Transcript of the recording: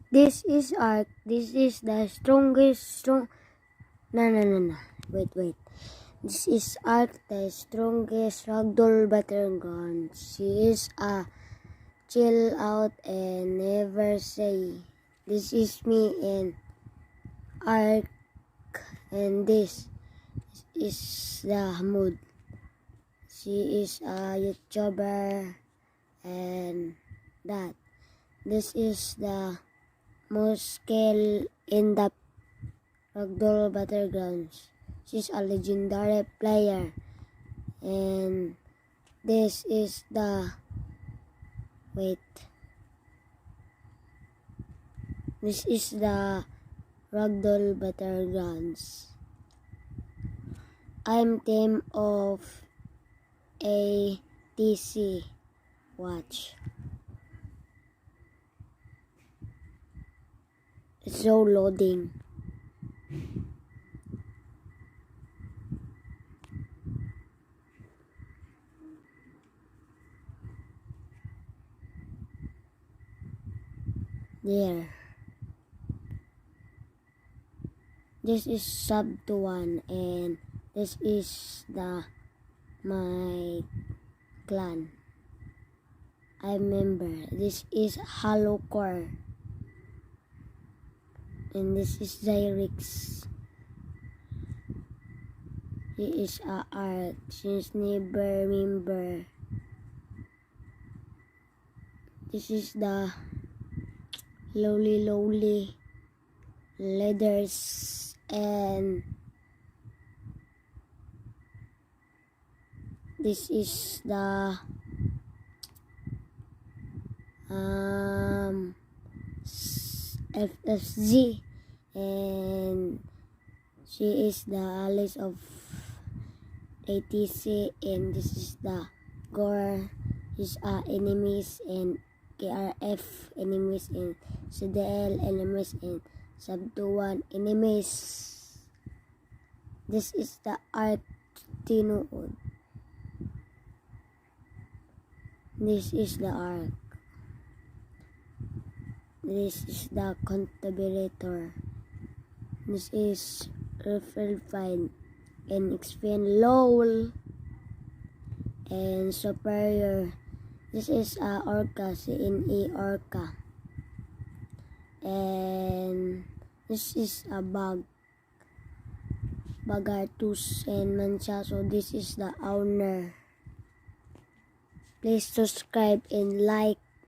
This is Ark. This is the strongest No. Wait. This is Ark, the strongest ragdoll battleground. She is a chill out and never say. This is me and Ark, and this is the mood. She is a YouTuber and that. This is the most skill in the Ragdoll Battlegrounds. She's a legendary player, and this is the This is the Ragdoll Battlegrounds. I'm team of ATC. Watch. It's so loading. There. This is sub to 1 and this is my clan. I remember this is Hollow Core. And this is Zyrix. He is a Ark since never remember. This is the lowly leathers, and this is the FFZ, and she is the allies of ATC, and this is the Gore. Is enemies and KRF enemies and CDL enemies and Sub-1 enemies. This is the Ark Tinuod. This is the Ark. This is the Contabulator. This is Refine and Expand LOL and Superior. This is Orca, CNE Orca. And this is a Bagartus and Mancha. So this is the owner. Please subscribe and like.